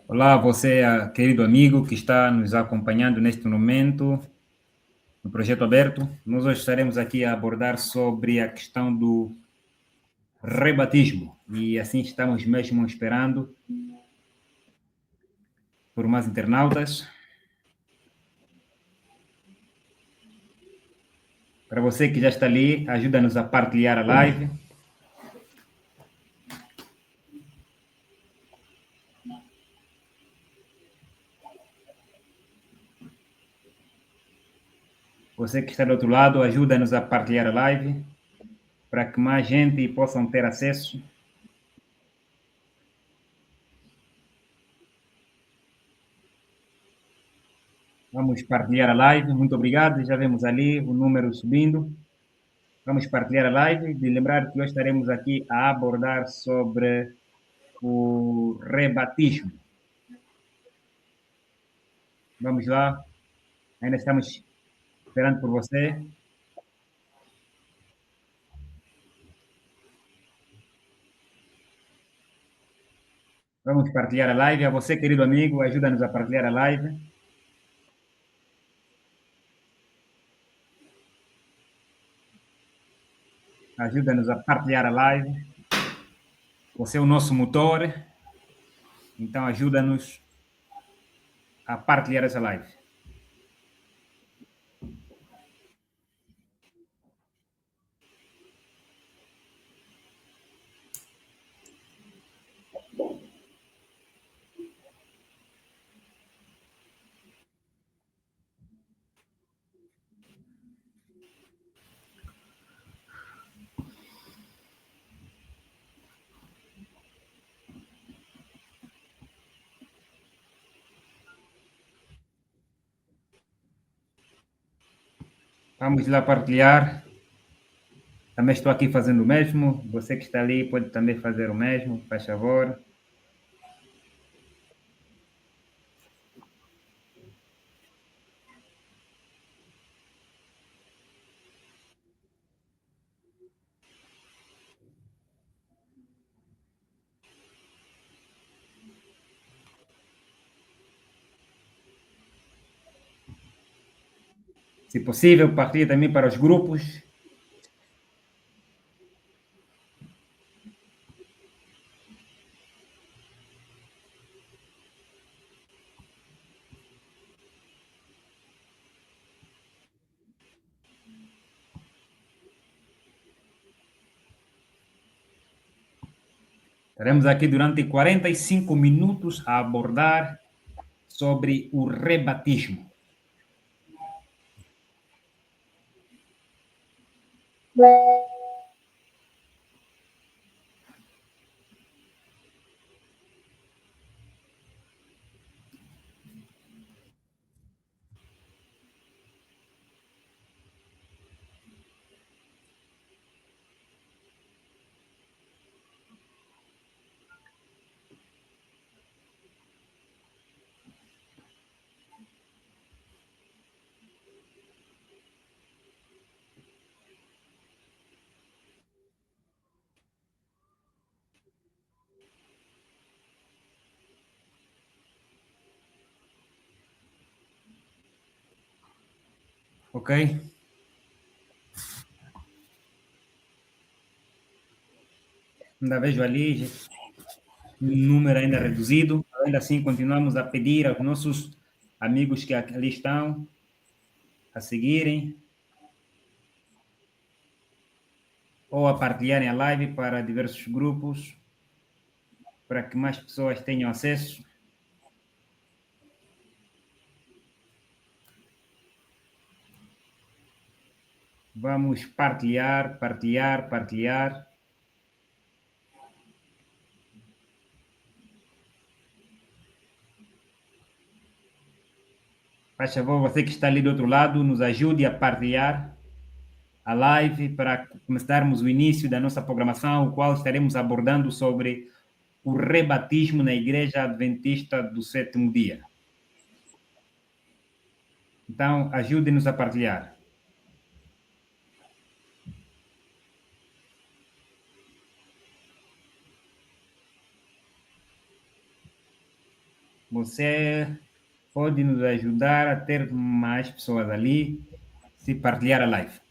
Olá, você, querido amigo que está nos acompanhando neste momento no Projeto Aberto. Nós hoje estaremos aqui a abordar sobre a questão do rebatismo e assim estamos mesmo esperando por mais internautas. Para você que já está ali, ajuda-nos a partilhar a live. Você que está do outro lado, ajuda-nos a partilhar a live para que mais gente possa ter acesso. Vamos partilhar a live. Muito obrigado. Já vemos ali o número subindo. Vamos partilhar a live. De lembrar que hoje estaremos aqui a abordar sobre o rebatismo. Vamos lá. Ainda estamos esperando por você. Vamos partilhar a live. A você, querido amigo, ajuda-nos a partilhar a live. Ajuda-nos a partilhar a live. Você é o nosso motor. Então, ajuda-nos a partilhar essa live. Vamos lá partilhar. Também estou aqui fazendo o mesmo. Você que está ali pode também fazer o mesmo, faz favor. Se possível, partilhe também para os grupos. Estaremos aqui durante 45 minutos a abordar sobre o rebatismo. Ok? Ainda vejo ali um número ainda reduzido. Ainda assim, continuamos a pedir aos nossos amigos que ali estão a seguirem ou a partilharem a live para diversos grupos, para que mais pessoas tenham acesso. Vamos partilhar, partilhar, partilhar. Faz favor, você que está ali do outro lado, nos ajude a partilhar a live para começarmos o início da nossa programação, o qual estaremos abordando sobre o rebatismo na Igreja Adventista do Sétimo Dia. Então, ajude-nos a partilhar. você pode nos ajudar a ter mais pessoas ali, se partilhar a live.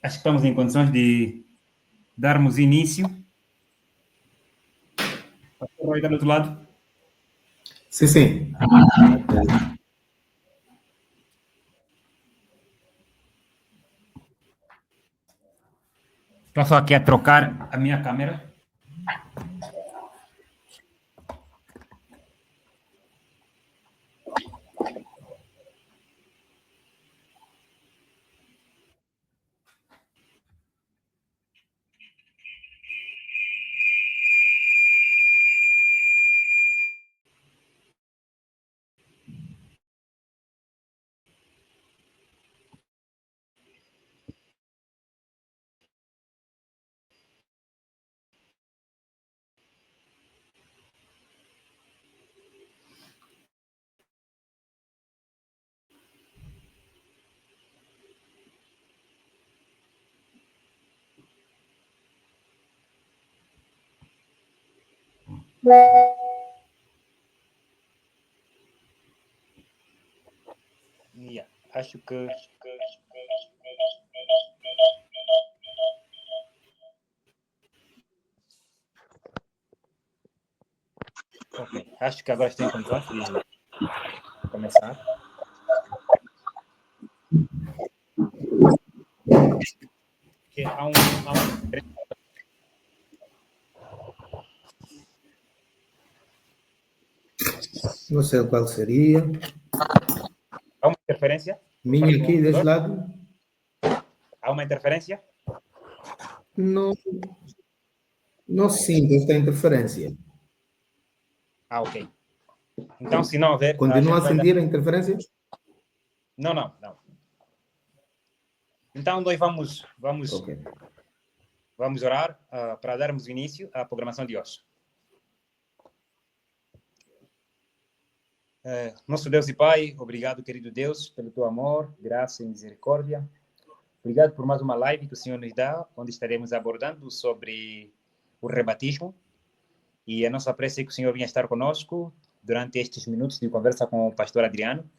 Acho que estamos em condições de darmos início. Pastor Roy está do outro lado. Sim, sim. Estou só aqui a trocar a minha câmera. Yeah, acho que ok. Acho que agora estou em condições de começar. Porque há um Não sei qual seria. há uma interferência? Minha aqui, deste lado, Há uma interferência? não, não sinto esta interferência. Ah, ok. Então, se não houver... Continua a vai sentir a interferência? Não, não, não. Então, nós Ok. vamos orar para darmos início à programação de hoje. Nosso Deus e Pai, obrigado, querido Deus, pelo teu amor, graça e misericórdia. Obrigado por mais uma live que o Senhor nos dá, onde estaremos abordando sobre o rebatismo. E a nossa prece é que o Senhor venha estar conosco durante estes minutos de conversa com o pastor Adriano.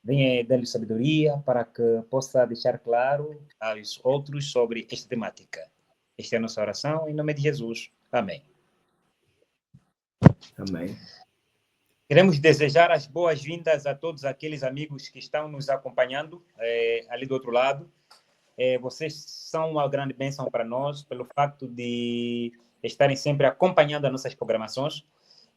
Venha dar-lhe sabedoria para que possa deixar claro aos outros sobre esta temática. Esta é a nossa oração, em nome de Jesus. Amém. Amém. Queremos desejar as boas-vindas a todos aqueles amigos que estão nos acompanhando ali do outro lado. vocês são uma grande bênção para nós, pelo facto de estarem sempre acompanhando as nossas programações,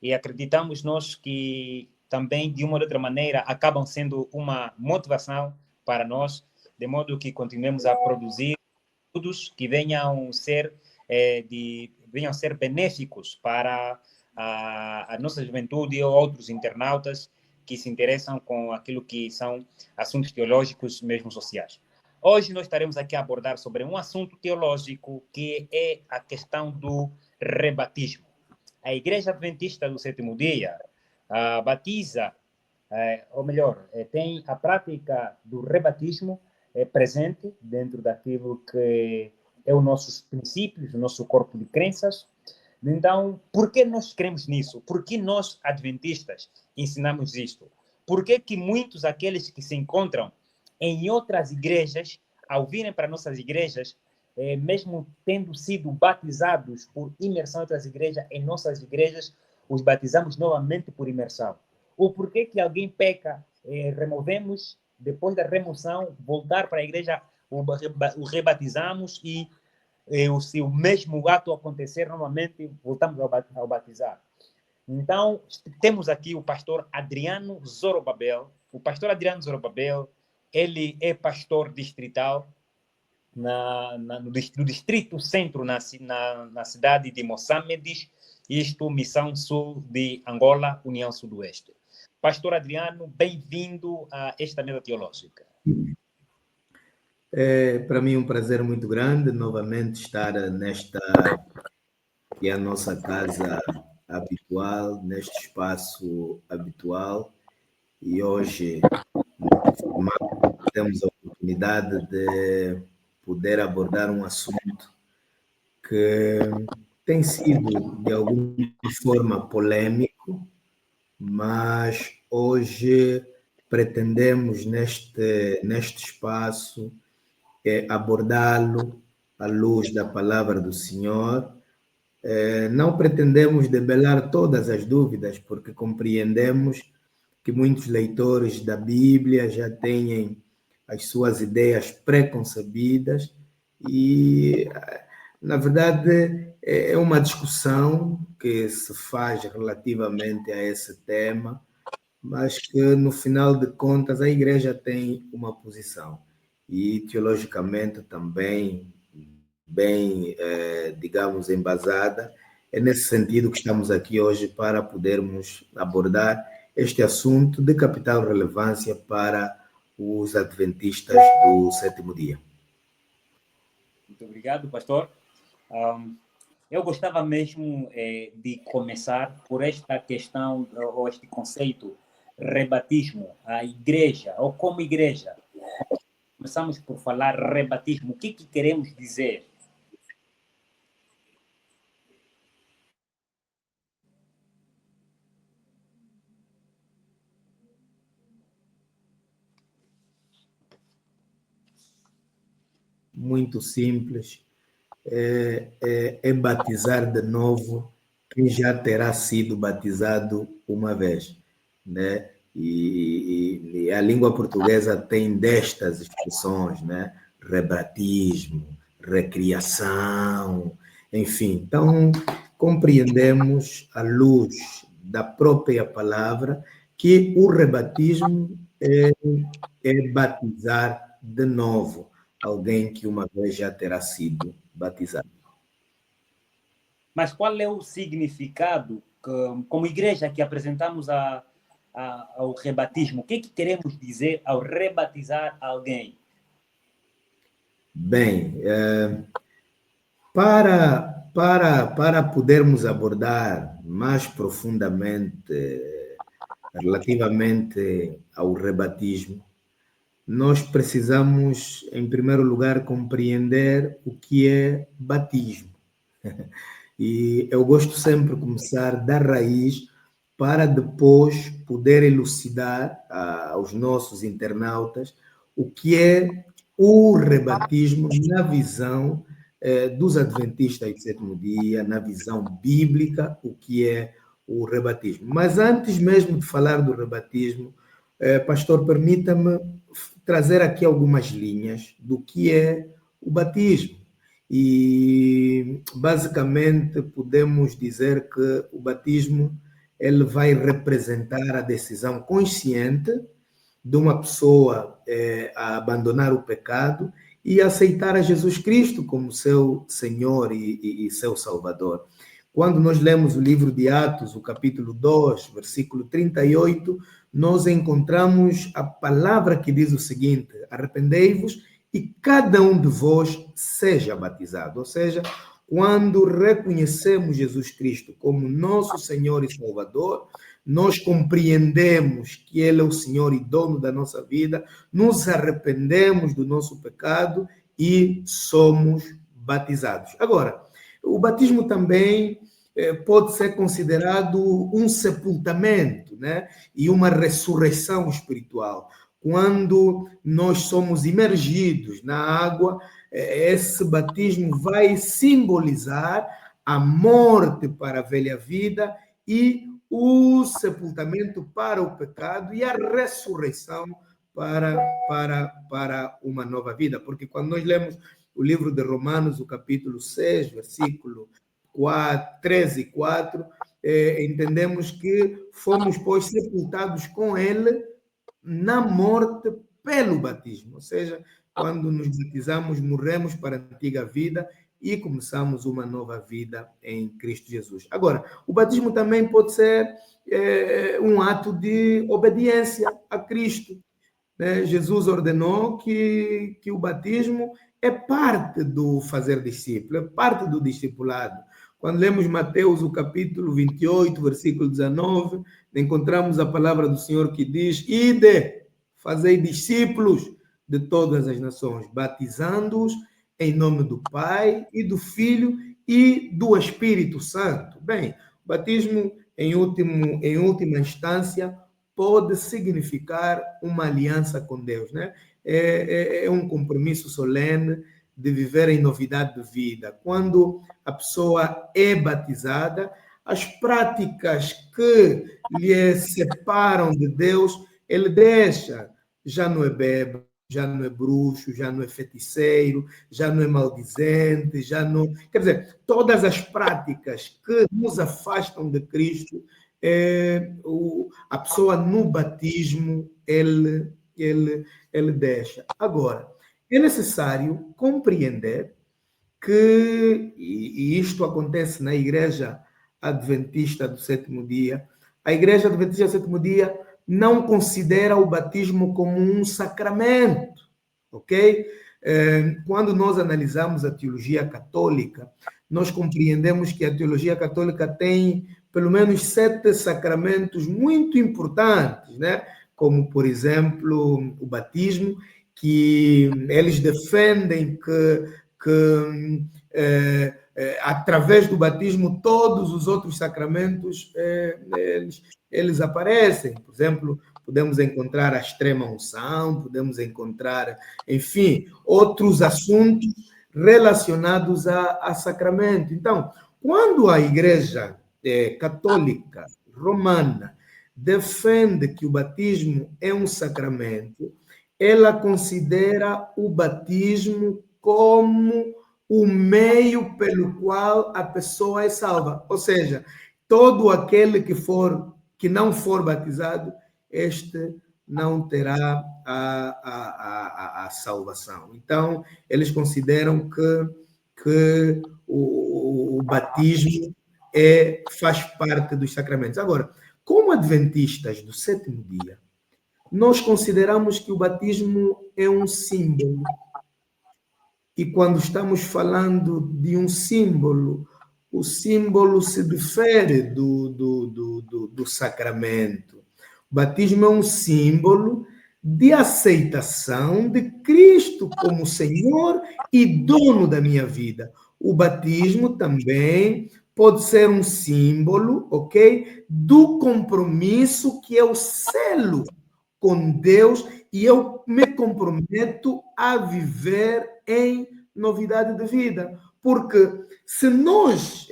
e acreditamos nós que também, de uma ou outra maneira, acabam sendo uma motivação para nós, de modo que continuemos a produzir conteúdos que venham ser benéficos para a nossa juventude ou outros internautas que se interessam com aquilo que são assuntos teológicos, mesmo sociais. Hoje nós estaremos aqui a abordar sobre um assunto teológico que é a questão do rebatismo. A Igreja Adventista do Sétimo Dia batiza, ou melhor, tem a prática do rebatismo presente dentro daquilo que é os nossos princípios, o nosso corpo de crenças. Então, por que nós cremos nisso? Por que nós, adventistas, ensinamos isto? Por que muitos aqueles que se encontram em outras igrejas, ao virem para nossas igrejas, mesmo tendo sido batizados por imersão em outras igrejas, em nossas igrejas, os batizamos novamente por imersão? Ou por que alguém peca, removemos, depois da remoção, voltar para a igreja, o rebatizamos e se o mesmo ato acontecer novamente, voltamos ao batizar? Então, temos aqui o pastor Adriano Zorobabel. O pastor Adriano Zorobabel, ele é pastor distrital no Distrito Centro, na cidade de Moçambique, isto, Missão Sul de Angola, União Sudoeste. Pastor Adriano, bem-vindo a esta mesa teológica. É para mim um prazer muito grande novamente estar nesta, que é a nossa casa habitual, neste espaço habitual, e hoje temos a oportunidade de poder abordar um assunto que tem sido de alguma forma polêmico, mas hoje pretendemos neste espaço abordá-lo à luz da palavra do Senhor. Não pretendemos debelar todas as dúvidas, porque compreendemos que muitos leitores da Bíblia já têm as suas ideias preconcebidas e, na verdade, é uma discussão que se faz relativamente a esse tema, mas que, no final de contas, a Igreja tem uma posição e, teologicamente, também bem, digamos, embasada. É nesse sentido que estamos aqui hoje para podermos abordar este assunto de capital relevância para os adventistas do sétimo dia. Muito obrigado, pastor. Eu gostava mesmo de começar por esta questão, ou este conceito, rebatismo, a igreja, ou como igreja. Começamos por falar rebatismo. O que queremos dizer? Muito simples. É batizar de novo quem já terá sido batizado uma vez, né? E a língua portuguesa tem destas expressões, né? Rebatismo, recriação, enfim. Então, compreendemos, à luz da própria palavra, que o rebatismo é batizar de novo alguém que uma vez já terá sido batizado. Mas qual é o significado, como igreja, que apresentamos ao rebatismo? O que queremos dizer ao rebatizar alguém? Bem, para podermos abordar mais profundamente relativamente ao rebatismo, nós precisamos, em primeiro lugar, compreender o que é batismo. E eu gosto sempre de começar da raiz para depois poder elucidar aos nossos internautas o que é o rebatismo na visão dos adventistas do sétimo dia, na visão bíblica, o que é o rebatismo. Mas antes mesmo de falar do rebatismo, Pastor, permita-me trazer aqui algumas linhas do que é o batismo. E, basicamente, podemos dizer que o batismo ele vai representar a decisão consciente de uma pessoa a abandonar o pecado e aceitar a Jesus Cristo como seu Senhor e seu Salvador. Quando nós lemos o livro de Atos, o capítulo 2, versículo 38, nós encontramos a palavra que diz o seguinte: arrependei-vos e cada um de vós seja batizado. Ou seja, quando reconhecemos Jesus Cristo como nosso Senhor e Salvador, nós compreendemos que Ele é o Senhor e dono da nossa vida, nos arrependemos do nosso pecado e somos batizados. Agora, o batismo também pode ser considerado um sepultamento, né? E uma ressurreição espiritual. Quando nós somos imergidos na água, esse batismo vai simbolizar a morte para a velha vida e o sepultamento para o pecado e a ressurreição para uma nova vida. Porque quando nós lemos o livro de Romanos, o capítulo 6, versículo 13 e 4, entendemos que fomos, pois, sepultados com ele na morte pelo batismo. Ou seja, quando nos batizamos, morremos para a antiga vida e começamos uma nova vida em Cristo Jesus. Agora, o batismo também pode ser um ato de obediência a Cristo. Jesus ordenou que o batismo é parte do fazer discípulo, é parte do discipulado. Quando lemos Mateus, o capítulo 28, versículo 19, encontramos a palavra do Senhor que diz: ide, fazei discípulos de todas as nações, batizando-os em nome do Pai e do Filho e do Espírito Santo. Bem, o batismo, em última instância, pode significar uma aliança com Deus, né? É um compromisso solene de viver em novidade de vida. Quando a pessoa é batizada, as práticas que lhe separam de Deus, ele deixa. Já não é bêbado, já não é bruxo, já não é feiticeiro, já não é maldizente, já não... Quer dizer, todas as práticas que nos afastam de Cristo, a pessoa no batismo, ele deixa. Agora, é necessário compreender que, e isto acontece na Igreja Adventista do Sétimo Dia, a Igreja Adventista do Sétimo Dia não considera o batismo como um sacramento, ok? Quando nós analisamos a teologia católica, nós compreendemos que a teologia católica tem pelo menos 7 sacramentos muito importantes, né? Como, por exemplo, o batismo, que eles defendem que através do batismo todos os outros sacramentos eles aparecem. Por exemplo, podemos encontrar a extrema unção, podemos encontrar, enfim, outros assuntos relacionados a sacramento. Então, quando a Igreja Católica Romana defende que o batismo é um sacramento, ela considera o batismo como o meio pelo qual a pessoa é salva. Ou seja, todo aquele que não for batizado, este não terá a salvação. Então, eles consideram que o batismo faz parte dos sacramentos. Agora, como adventistas do sétimo dia, nós consideramos que o batismo é um símbolo. E quando estamos falando de um símbolo, o símbolo se difere do sacramento. O batismo é um símbolo de aceitação de Cristo como Senhor e dono da minha vida. O batismo também pode ser um símbolo, ok? Do compromisso que eu selo com Deus e eu me comprometo a viver em novidade de vida. Porque se nós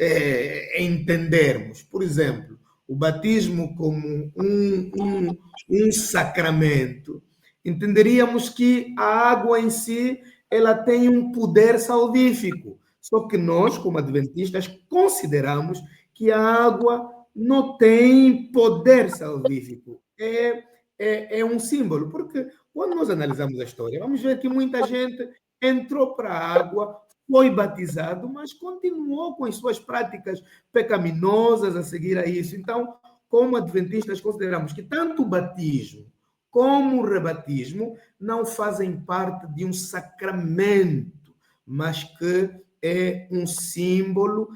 entendermos, por exemplo, o batismo como um sacramento, entenderíamos que a água em si ela tem um poder salvífico. Só que nós, como adventistas, consideramos que a água não tem poder salvífico. É um símbolo, porque quando nós analisamos a história, vamos ver que muita gente entrou para a água, foi batizado, mas continuou com as suas práticas pecaminosas a seguir a isso. Então, como adventistas, consideramos que tanto o batismo como o rebatismo não fazem parte de um sacramento, mas que é um símbolo.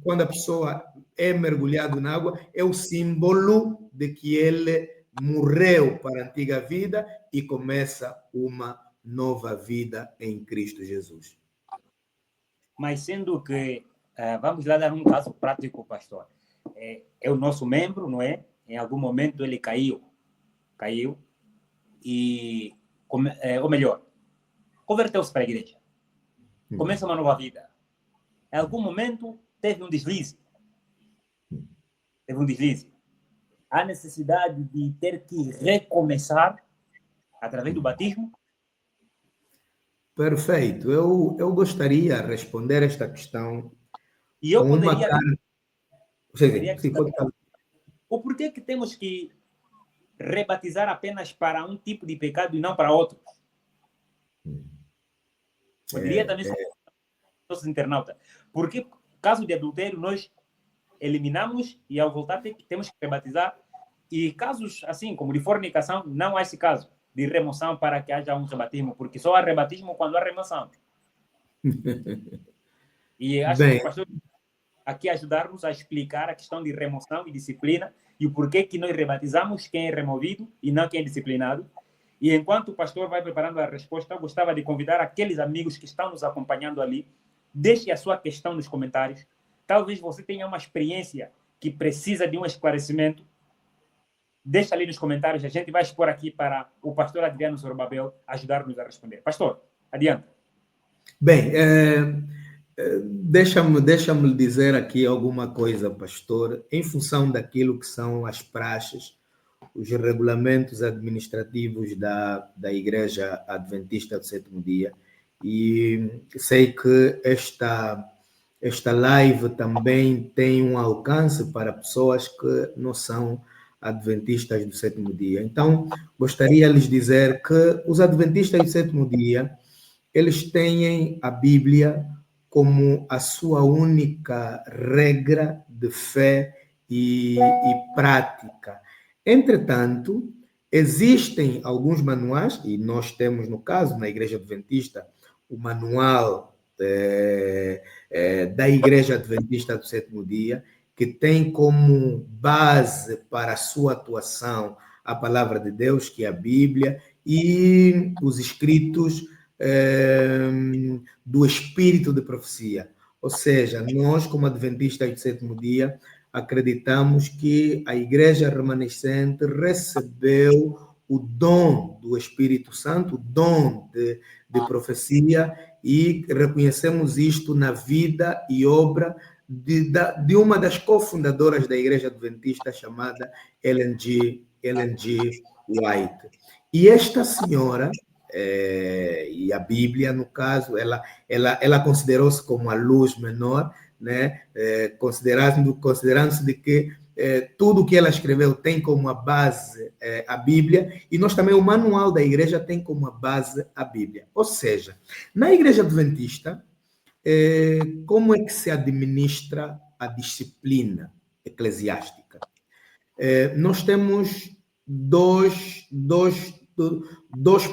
Quando a pessoa é mergulhado na água, é o símbolo de que ele morreu para a antiga vida e começa uma nova vida em Cristo Jesus. Mas sendo que, vamos lá dar um caso prático, pastor. É o nosso membro, não é? Em algum momento ele caiu e, ou melhor, converteu-se para a igreja. Começa uma nova vida. Em algum momento teve um deslize. Há necessidade de ter que recomeçar através do batismo? Perfeito. Eu gostaria de responder esta questão e eu com poderia... O porquê que temos que rebatizar apenas para um tipo de pecado e não para outros? Poderia também ser nossos internautas. Porque caso de adultério nós eliminamos e ao voltar temos que rebatizar. E casos assim, como de fornicação, não há esse caso de remoção para que haja um rebatismo, porque só há rebatismo quando há remoção. E acho que o pastor aqui ajudar-nos a explicar a questão de remoção e disciplina e o porquê que nós rebatizamos quem é removido e não quem é disciplinado. E enquanto o pastor vai preparando a resposta, eu gostava de convidar aqueles amigos que estão nos acompanhando ali, deixe a sua questão nos comentários. Talvez você tenha uma experiência que precisa de um esclarecimento. Deixa ali nos comentários, a gente vai expor aqui para o pastor Adriano Zorobabel ajudar-nos a responder. Pastor, adianta. Bem, deixa-me dizer aqui alguma coisa, pastor, em função daquilo que são as praxes, os regulamentos administrativos da Igreja Adventista do Sétimo Dia. E sei que esta live também tem um alcance para pessoas que não são adventistas do Sétimo Dia. Então, gostaria de lhes dizer que os adventistas do Sétimo Dia, eles têm a Bíblia como a sua única regra de fé e prática. Entretanto, existem alguns manuais, e nós temos, no caso, na Igreja Adventista, o manual da Igreja Adventista do Sétimo Dia, que tem como base para a sua atuação a palavra de Deus, que é a Bíblia, e os escritos do Espírito de Profecia. Ou seja, nós, como adventistas do Sétimo Dia, acreditamos que a Igreja remanescente recebeu o dom do Espírito Santo, o dom de profecia, e reconhecemos isto na vida e obra de uma das cofundadoras da Igreja Adventista, chamada Ellen G. White. E esta senhora, e a Bíblia, no caso, ela considerou-se como a luz menor, né? Considerando-se de que tudo o que ela escreveu tem como a base a Bíblia, e nós também, o manual da igreja tem como a base a Bíblia. Ou seja, na Igreja Adventista, como é que se administra a disciplina eclesiástica? Nós temos dois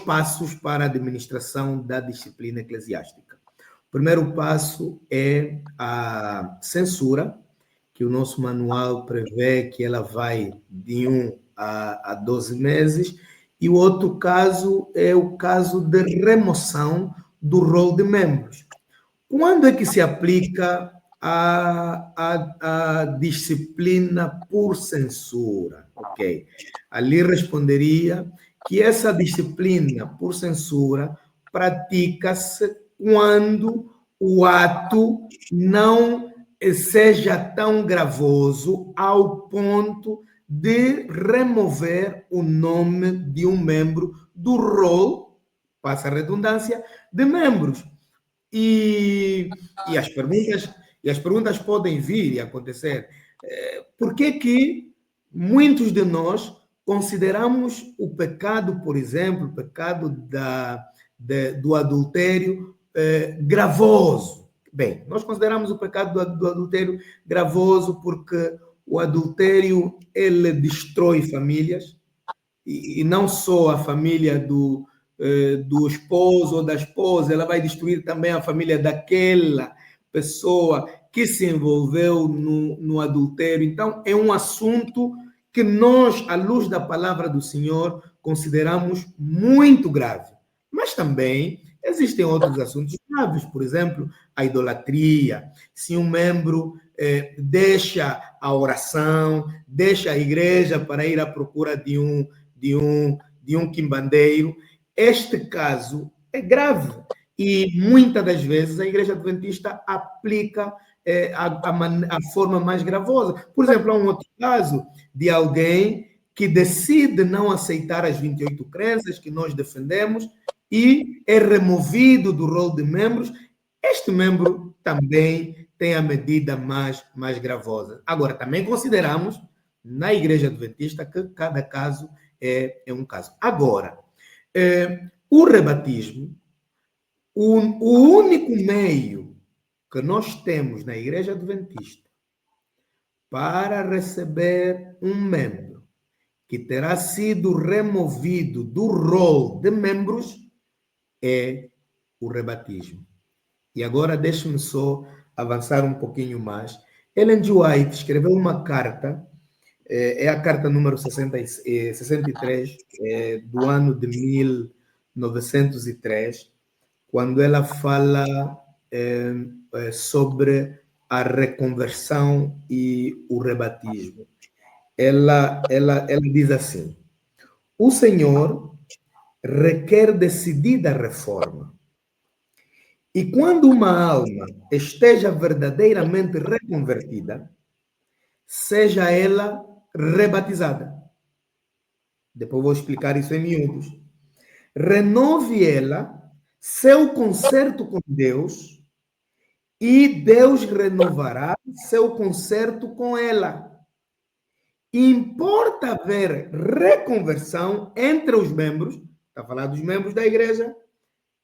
passos para a administração da disciplina eclesiástica. O primeiro passo é a censura, que o nosso manual prevê que ela vai de 1 a 12 meses, e o outro caso é o caso de remoção do rol de membros. Quando é que se aplica a disciplina por censura? Ok. Ali responderia que essa disciplina por censura pratica-se quando o ato não seja tão gravoso ao ponto de remover o nome de um membro do rol, passa a redundância, de membros. E as perguntas podem vir e acontecer. Por que muitos de nós consideramos o pecado, por exemplo, o pecado do adultério gravoso? Bem, nós consideramos o pecado do adultério gravoso porque o adultério, ele destrói famílias, e não só a família do esposo ou da esposa, ela vai destruir também a família daquela pessoa que se envolveu no adultério. Então, é um assunto que nós, à luz da palavra do Senhor, consideramos muito grave. Mas também existem outros assuntos graves, por exemplo, a idolatria. Se um membro deixa a oração, deixa a igreja para ir à procura de um quimbandeiro, este caso é grave. E muitas das vezes a Igreja Adventista aplica a forma mais gravosa. Por exemplo, há um outro caso de alguém que decide não aceitar as 28 crenças que nós defendemos e é removido do rol de membros. Este membro também tem a medida mais gravosa. Agora, também consideramos na Igreja Adventista que cada caso é um caso. Agora, o rebatismo, o único meio que nós temos na Igreja Adventista para receber um membro que terá sido removido do rol de membros é o rebatismo. E agora deixe-me só avançar um pouquinho mais. Ellen G. White escreveu uma carta, é a carta número 63, do ano de 1903, quando ela fala sobre a reconversão e o rebatismo. Ela diz assim: o Senhor requer decidida reforma. E quando uma alma esteja verdadeiramente reconvertida, seja ela rebatizada. Depois vou explicar isso em miúdos. Renove ela seu concerto com Deus e Deus renovará seu concerto com ela. Importa haver reconversão entre os membros, está falando dos membros da igreja,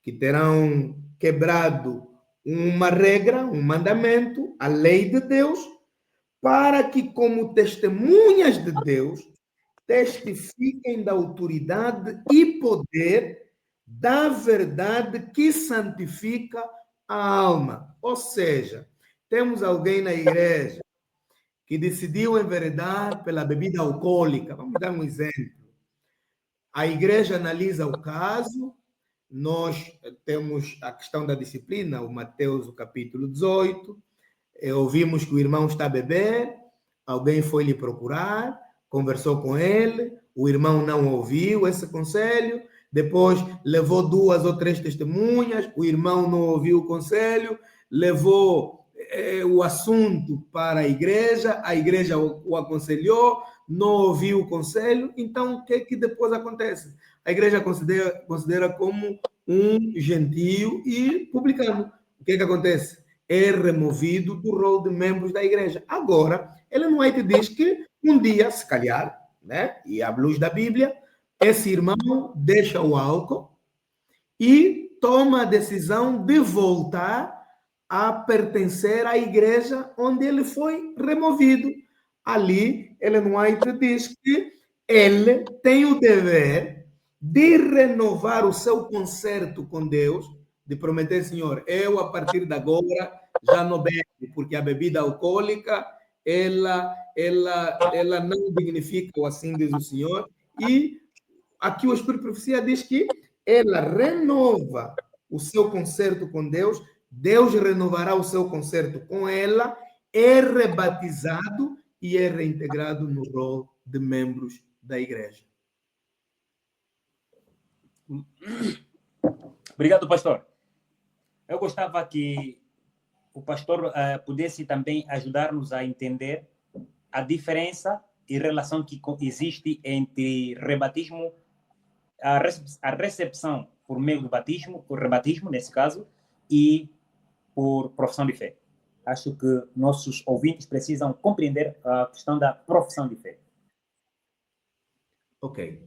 que terão quebrado uma regra, um mandamento, a lei de Deus, para que, como testemunhas de Deus, testifiquem da autoridade e poder da verdade que santifica a alma. Ou seja, temos alguém na igreja que decidiu enveredar pela bebida alcoólica. Vamos dar um exemplo. A igreja analisa o caso, nós temos a questão da disciplina, o Mateus, o capítulo 18, ouvimos que o irmão está a beber, alguém foi lhe procurar, conversou com ele, o irmão não ouviu esse conselho, depois levou 2 ou 3 testemunhas, o irmão não ouviu o conselho, levou o assunto para a igreja o aconselhou, não ouviu o conselho, então o que depois acontece? A igreja considera como um gentio e publicano. O que acontece? É removido do rol de membros da igreja. Agora, Ellen White diz que um dia, se calhar, né, e à luz da Bíblia, esse irmão deixa o álcool e toma a decisão de voltar a pertencer à igreja onde ele foi removido. Ali, Ellen White diz que ele tem o dever de renovar o seu concerto com Deus, de prometer, Senhor, eu a partir de agora já não bebo, porque a bebida alcoólica ela não dignifica o assim diz o Senhor. E aqui o Espírito de Profecia diz que ela renova o seu concerto com Deus, Deus renovará o seu concerto com ela, é rebatizado e é reintegrado no rol de membros da igreja. Obrigado, pastor. Eu gostava que o pastor pudesse também ajudar-nos a entender a diferença e relação que existe entre rebatismo, a recepção por meio do batismo, por rebatismo, nesse caso, e por profissão de fé. Acho que nossos ouvintes precisam compreender a questão da profissão de fé. Ok.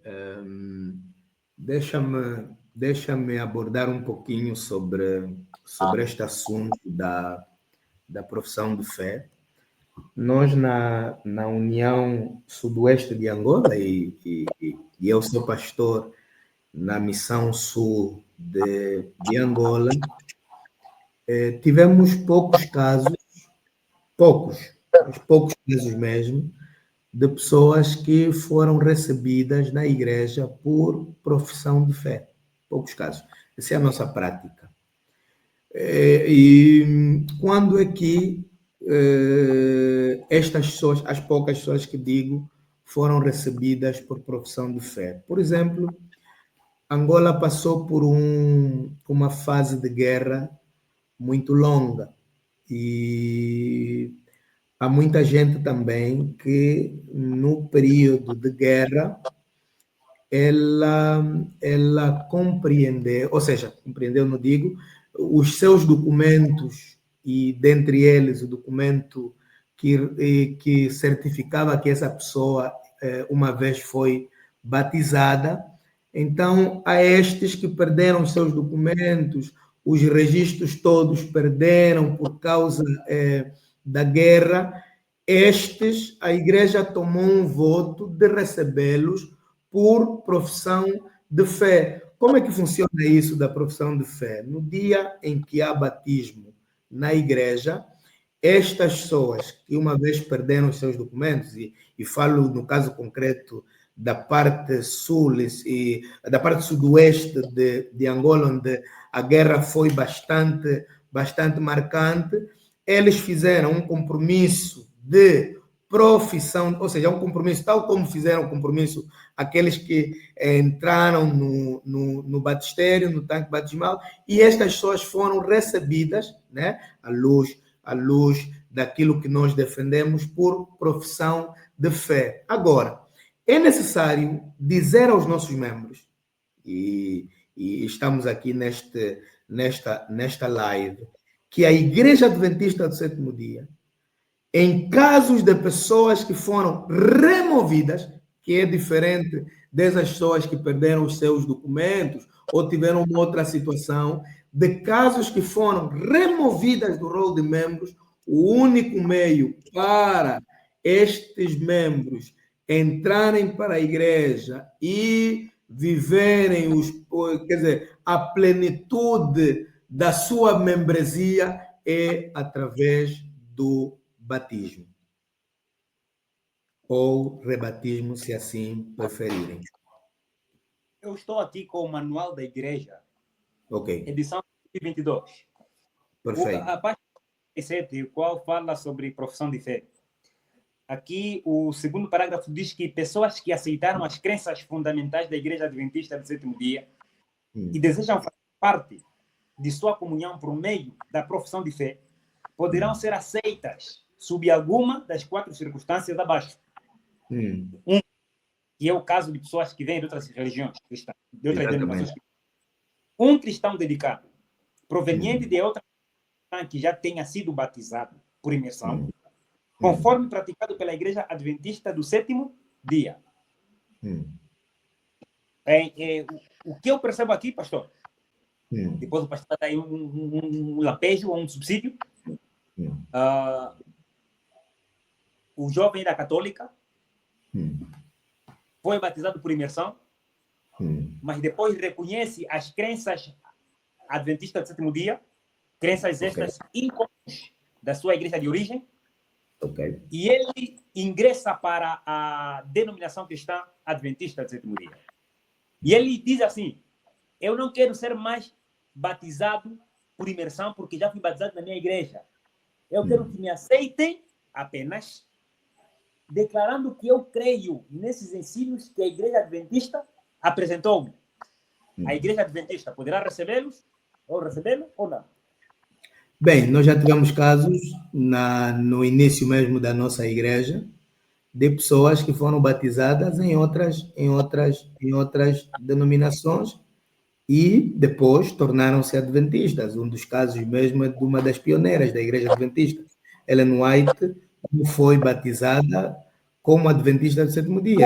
Deixa-me abordar um pouquinho sobre este assunto da profissão de fé. Nós, na União Sudoeste de Angola, e eu sou pastor na Missão Sul de Angola, tivemos poucos casos casos mesmo, de pessoas que foram recebidas na igreja por profissão de fé. Poucos casos. Essa é a nossa prática. E quando é que estas pessoas, as poucas pessoas que digo, foram recebidas por profissão de fé? Por exemplo, Angola passou por uma fase de guerra muito longa e há muita gente também que no período de guerra ela compreendeu, ou seja, compreendeu, não digo, os seus documentos, e dentre eles o documento que certificava que essa pessoa uma vez foi batizada. Então, há estes que perderam os seus documentos, os registros todos perderam por causa da guerra. Estes, a igreja tomou um voto de recebê-los por profissão de fé. Como é que funciona isso da profissão de fé? No dia em que há batismo na igreja, estas pessoas que uma vez perderam os seus documentos, e falo no caso concreto da parte sul e da parte sudoeste de Angola, onde a guerra foi bastante marcante, eles fizeram um compromisso de profissão, ou seja, um compromisso, tal como fizeram o compromisso aqueles que entraram no batistério, no tanque batismal, e estas pessoas foram recebidas, né, à luz daquilo que nós defendemos por profissão de fé. Agora, é necessário dizer aos nossos membros, e estamos aqui nesta live, que a Igreja Adventista do Sétimo Dia, em casos de pessoas que foram removidas, que é diferente dessas pessoas que perderam os seus documentos ou tiveram uma outra situação, de casos que foram removidas do rol de membros, o único meio para estes membros entrarem para a igreja e viverem a plenitude da sua membresia é através do batismo ou rebatismo, se assim preferirem. Eu estou aqui com o manual da igreja, edição 2022. Perfeito. A página 7, qual fala sobre profissão de fé. Aqui, o segundo parágrafo diz que pessoas que aceitaram as crenças fundamentais da Igreja Adventista do Sétimo Dia e desejam fazer parte de sua comunhão por meio da profissão de fé, poderão ser aceitas sob alguma das 4 circunstâncias abaixo. Que é o caso de pessoas que vêm de outras religiões cristãs, de outras denominações. Um cristão dedicado, proveniente de outra religião que já tenha sido batizado por imersão, conforme praticado pela Igreja Adventista do Sétimo Dia. O que eu percebo aqui, pastor, depois o pastor dá aí um lampejo ou um subsídio, o jovem da católica foi batizado por imersão, mas depois reconhece as crenças adventistas do sétimo dia, crenças estas incomuns da sua igreja de origem, e ele ingressa para a denominação cristã adventista do sétimo dia. E ele diz assim: eu não quero ser mais batizado por imersão, porque já fui batizado na minha igreja. Eu quero que me aceitem apenas declarando que eu creio nesses ensinos que a igreja adventista apresentou-me. A igreja adventista poderá recebê-lo ou não? Bem, nós já tivemos casos no início mesmo da nossa igreja de pessoas que foram batizadas em outras denominações e depois tornaram-se adventistas. Um dos casos mesmo é de uma das pioneiras da igreja adventista, Ellen White, que foi batizada como adventista do sétimo dia.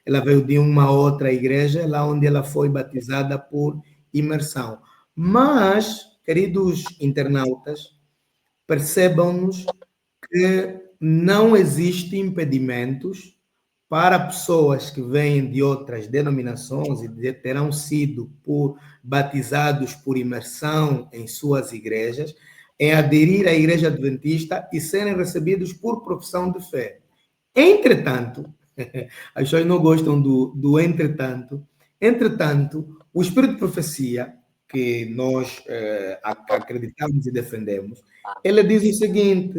Ela veio de uma outra igreja, lá onde ela foi batizada por imersão. Mas, queridos internautas, percebam-nos que não existem impedimentos para pessoas que vêm de outras denominações e terão sido batizados por imersão em suas igrejas, em aderir à igreja adventista e serem recebidos por profissão de fé. Entretanto, as pessoas não gostam do entretanto. Entretanto, o espírito de profecia, que nós acreditamos e defendemos, ele diz o seguinte: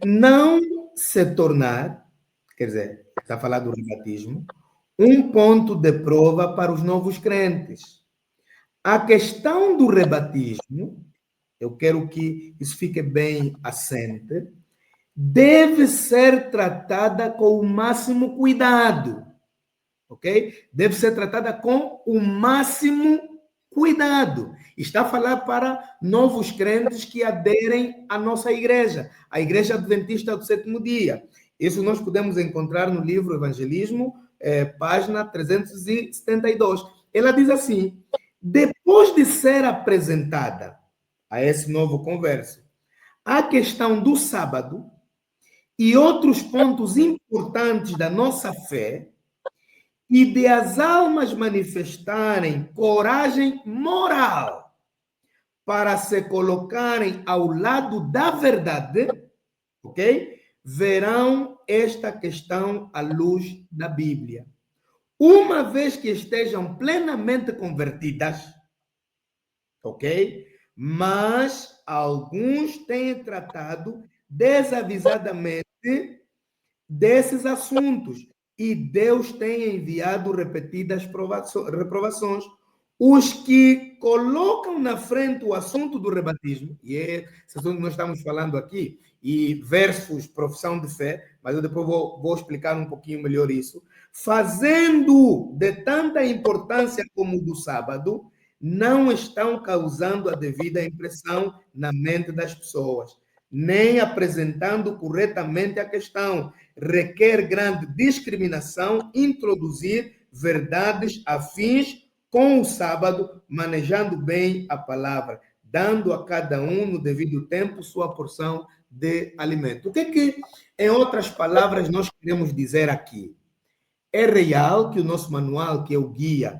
não se tornar, quer dizer, está a falar do rebatismo, um ponto de prova para os novos crentes. A questão do rebatismo, eu quero que isso fique bem assente, deve ser tratada com o máximo cuidado, ok? Deve ser tratada com o máximo cuidado. Está a falar para novos crentes que aderem à nossa igreja, a Igreja Adventista do Sétimo Dia. Isso nós podemos encontrar no livro Evangelismo, página 372. Ela diz assim: depois de ser apresentada a esse novo converso a questão do sábado e outros pontos importantes da nossa fé, e de as almas manifestarem coragem moral para se colocarem ao lado da verdade, ok? Verão esta questão à luz da Bíblia. Uma vez que estejam plenamente convertidas, ok? Mas alguns têm tratado desavisadamente desses assuntos e Deus tem enviado repetidas reprovações. Os que colocam na frente o assunto do rebatismo, e é esse assunto que nós estamos falando aqui, e versus profissão de fé, mas eu depois vou explicar um pouquinho melhor isso, fazendo de tanta importância como o do sábado, não estão causando a devida impressão na mente das pessoas, nem apresentando corretamente a questão. Requer grande discriminação introduzir verdades afins com o sábado, manejando bem a palavra, dando a cada um no devido tempo sua porção de alimento. O que, em outras palavras, nós queremos dizer aqui? É real que o nosso manual, que é o guia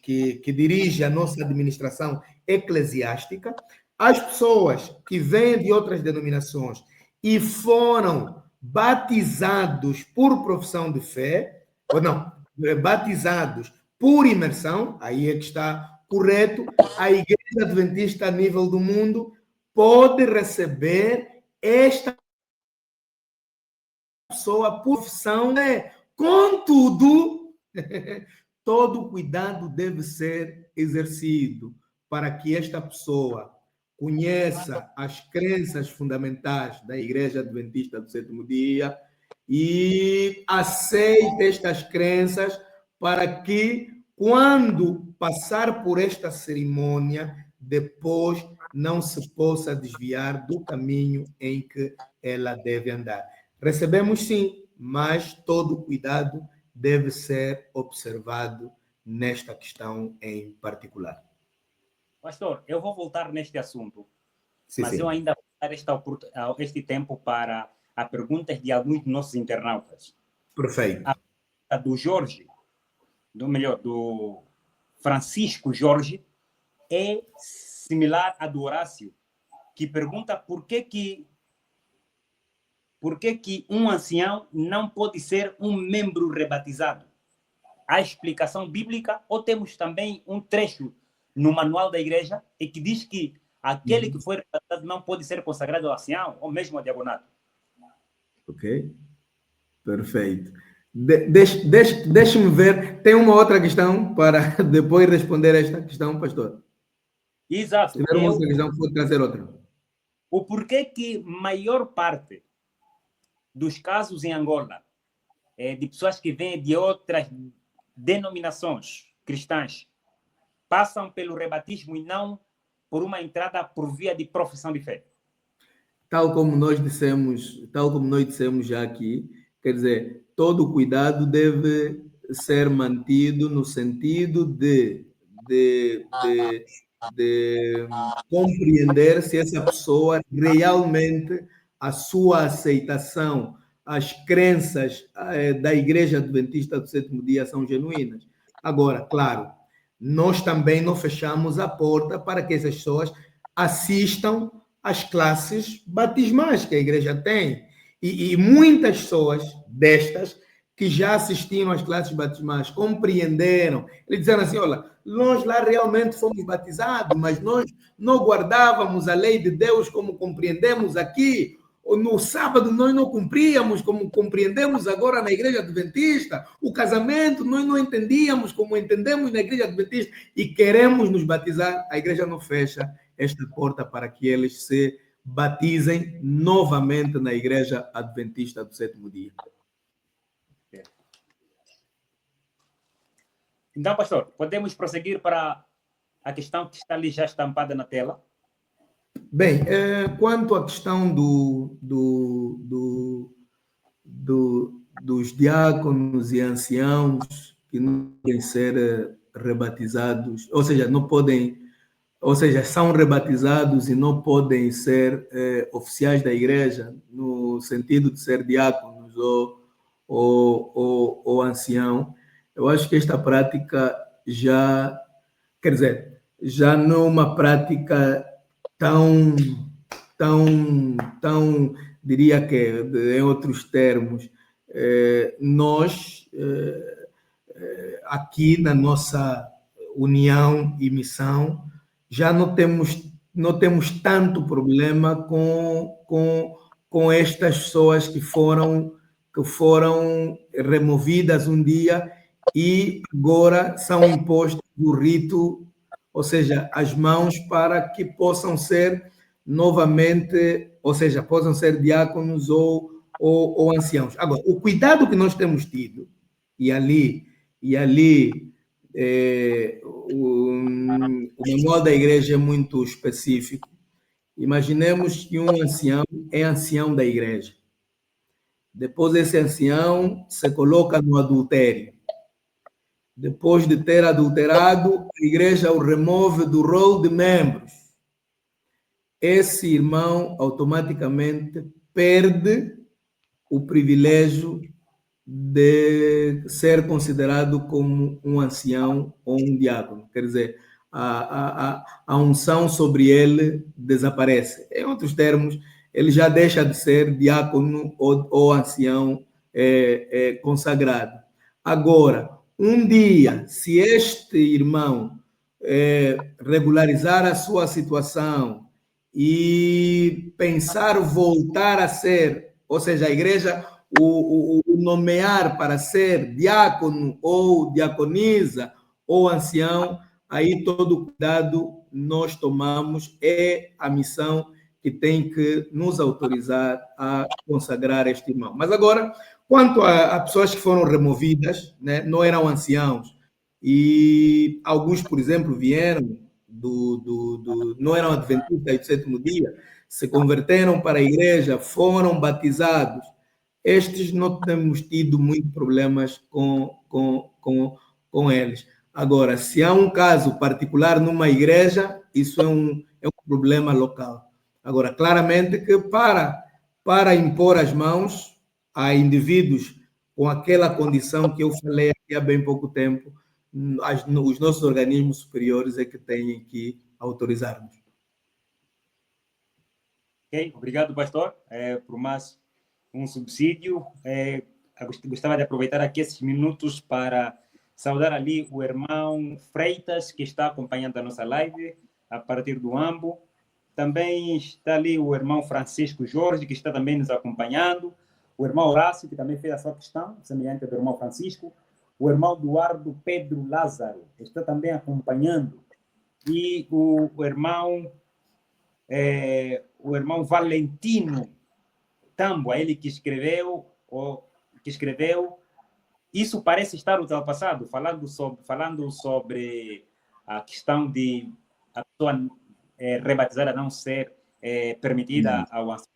que dirige a nossa administração eclesiástica, as pessoas que vêm de outras denominações e foram batizados por profissão de fé, ou não, batizados por imersão, aí é que está correto, a Igreja Adventista a nível do mundo pode receber esta pessoa por profissão, contudo, todo cuidado deve ser exercido para que esta pessoa conheça as crenças fundamentais da Igreja Adventista do Sétimo Dia e aceite estas crenças para que, quando passar por esta cerimônia, depois não se possa desviar do caminho em que ela deve andar. Recebemos sim, mas todo cuidado deve ser observado nesta questão em particular. Pastor, eu vou voltar neste assunto, Sim, mas sim. eu ainda vou dar este tempo para as perguntas de alguns dos nossos internautas. Perfeito. A do Jorge, do Francisco Jorge, é similar à do Horácio, que pergunta por que um ancião não pode ser um membro rebatizado? Há explicação bíblica ou temos também um trecho no manual da igreja e que diz que aquele que foi rebatizado não pode ser consagrado ao ancião ou mesmo ao diaconato? Ok, perfeito. Deixe-me ver, tem uma outra questão para depois responder esta questão, pastor? Exato. Se tiver uma outra questão, vou trazer outra. O porquê que maior parte dos casos em Angola de pessoas que vêm de outras denominações cristãs passam pelo rebatismo e não por uma entrada por via de profissão de fé? Tal como nós dissemos já aqui, quer dizer, todo o cuidado deve ser mantido no sentido de compreender se essa pessoa realmente a sua aceitação, as crenças da Igreja Adventista do Sétimo Dia são genuínas. Agora, claro, nós também não fechamos a porta para que essas pessoas assistam às classes batismais que a igreja tem. E muitas pessoas destas que já assistiram às classes batismais compreenderam. Eles disseram assim, olha, nós lá realmente fomos batizados, mas nós não guardávamos a lei de Deus como compreendemos aqui. No sábado nós não cumpríamos como compreendemos agora na igreja adventista. O casamento nós não entendíamos como entendemos na igreja adventista e queremos nos batizar. A igreja não fecha esta porta para que eles se batizem novamente na igreja adventista do sétimo dia. Então, pastor, podemos prosseguir para a questão que está ali já estampada na tela? Bem, quanto à questão dos diáconos e anciãos que não podem ser rebatizados, ou seja, não podem, ou seja, são rebatizados e não podem ser oficiais da igreja, no sentido de ser diáconos ou ancião, eu acho que esta prática já, quer dizer, já não é uma prática tão, diria que, em outros termos, nós, aqui na nossa união e missão, já não temos tanto problema com estas pessoas que foram removidas um dia e agora são impostos o rito, ou seja, as mãos para que possam ser novamente, ou seja, possam ser diáconos ou anciãos. Agora, o cuidado que nós temos tido, e ali o manual da igreja é muito específico. Imaginemos que um ancião é ancião da igreja. Depois esse ancião se coloca no adultério. Depois de ter adulterado, a igreja o remove do rol de membros. Esse irmão automaticamente perde o privilégio de ser considerado como um ancião ou um diácono. Quer dizer, a unção sobre ele desaparece. Em outros termos, ele já deixa de ser diácono ou ancião consagrado. Agora, um dia, se este irmão regularizar a sua situação e pensar voltar a ser, ou seja, a igreja o nomear para ser diácono ou diaconisa ou ancião, aí todo o cuidado nós tomamos, é a missão que tem que nos autorizar a consagrar este irmão. Mas agora, quanto a pessoas que foram removidas, né, não eram anciãos, e alguns, por exemplo, vieram não eram adventistas do sétimo dia, se converteram para a igreja, foram batizados. Estes não temos tido muitos problemas com eles. Agora, se há um caso particular numa igreja, isso é um problema local. Agora, claramente que para impor as mãos a indivíduos com aquela condição que eu falei aqui há bem pouco tempo, os nossos organismos superiores é que têm que autorizar-nos. Ok, obrigado, pastor, por mais um subsídio. Gostava de aproveitar aqui esses minutos para saudar ali o irmão Freitas, que está acompanhando a nossa live a partir do Ambo. Também está ali o irmão Francisco Jorge, que está também nos acompanhando. O irmão Horácio, que também fez a sua questão, semelhante ao irmão Francisco. O irmão Eduardo Pedro Lázaro está também acompanhando e o irmão Valentino Tambo, ele que escreveu, isso parece estar ultrapassado, falando sobre a questão de a pessoa rebatizada não ser permitida ao ancião.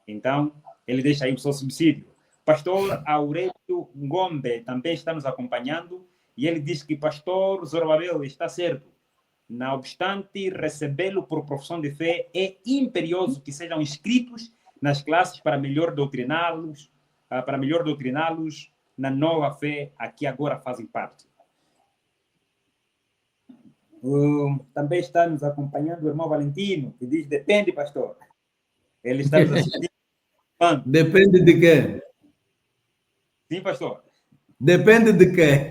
Então, ele deixa aí o seu subsídio. Pastor Aurélio Ngombe também está nos acompanhando e ele diz que pastor Zorobabel está certo. Não obstante recebê-lo por profissão de fé, é imperioso que sejam inscritos nas classes para melhor doutriná-los na nova fé a que agora fazem parte. Também está nos acompanhando o irmão Valentino, que diz, depende, pastor. Ele está nos assistindo. Depende de quê? Sim, pastor. Depende de quê?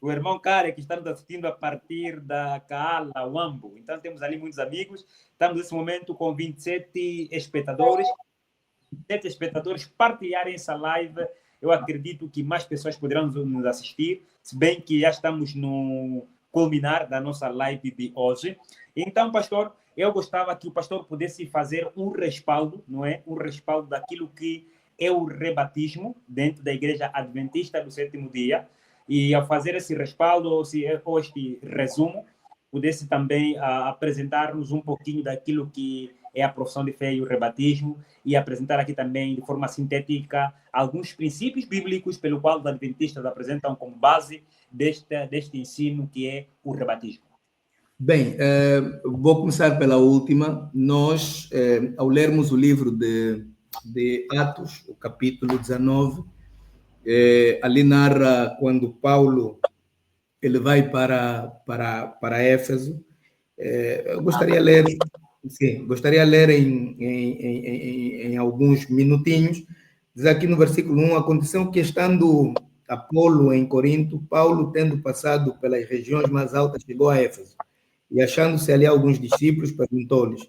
O irmão Karen, que está nos assistindo a partir da Kaala, Wambo. Então, temos ali muitos amigos. Estamos, nesse momento, com 27 espectadores. 27 espectadores partilharem essa live. Eu acredito que mais pessoas poderão nos assistir, se bem que já estamos no culminar da nossa live de hoje. Então, pastor, eu gostava que o pastor pudesse fazer um respaldo, não é? Um respaldo daquilo que é o rebatismo dentro da Igreja Adventista do Sétimo Dia. E ao fazer esse respaldo, ou este resumo, pudesse também apresentar-nos um pouquinho daquilo que é a profissão de fé e o rebatismo, e apresentar aqui também, de forma sintética, alguns princípios bíblicos pelo qual os adventistas apresentam como base deste ensino que é o rebatismo. Bem, vou começar pela última. Nós, ao lermos o livro de Atos, o capítulo 19, ali narra quando Paulo ele vai para Éfeso. Eu gostaria de ler, em alguns minutinhos. Diz aqui no versículo 1, aconteceu que estando Apolo em Corinto, Paulo, tendo passado pelas regiões mais altas, chegou a Éfeso. E achando-se ali alguns discípulos, perguntou-lhes,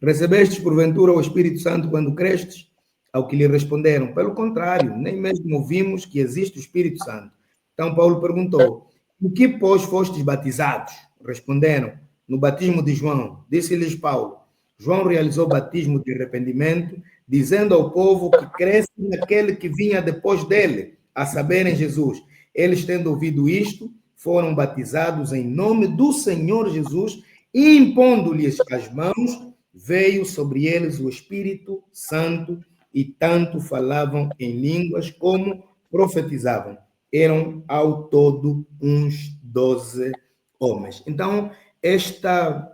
recebestes porventura o Espírito Santo quando crestes? Ao que lhe responderam, pelo contrário, nem mesmo ouvimos que existe o Espírito Santo. Então Paulo perguntou, no que, pois, fostes batizados? Responderam, no batismo de João. Disse-lhes Paulo, João realizou batismo de arrependimento, dizendo ao povo que cresce naquele que vinha depois dele, a saber, em Jesus. Eles, tendo ouvido isto, foram batizados em nome do Senhor Jesus, e impondo-lhes as mãos, veio sobre eles o Espírito Santo, e tanto falavam em línguas como profetizavam. Eram ao todo uns 12 homens. Então, esta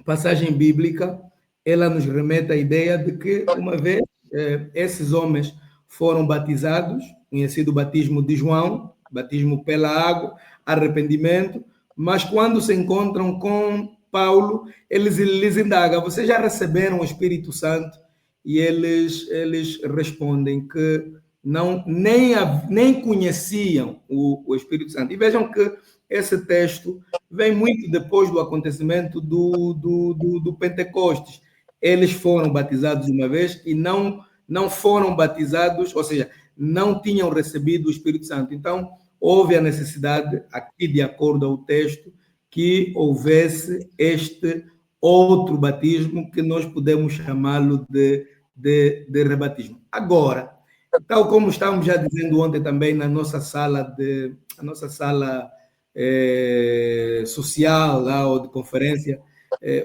passagem bíblica, ela nos remete à ideia de que, uma vez esses homens foram batizados, conhecido batismo de João, batismo pela água, arrependimento, mas quando se encontram com Paulo, eles lhes indagam, vocês já receberam o Espírito Santo? E eles respondem que nem conheciam o Espírito Santo. E vejam que esse texto vem muito depois do acontecimento do Pentecostes. Eles foram batizados uma vez e não foram batizados, ou seja, não tinham recebido o Espírito Santo. Então, houve a necessidade, aqui de acordo ao texto, que houvesse este outro batismo que nós podemos chamá-lo de rebatismo. Agora, tal como estávamos já dizendo ontem também na nossa sala social lá, ou de conferência,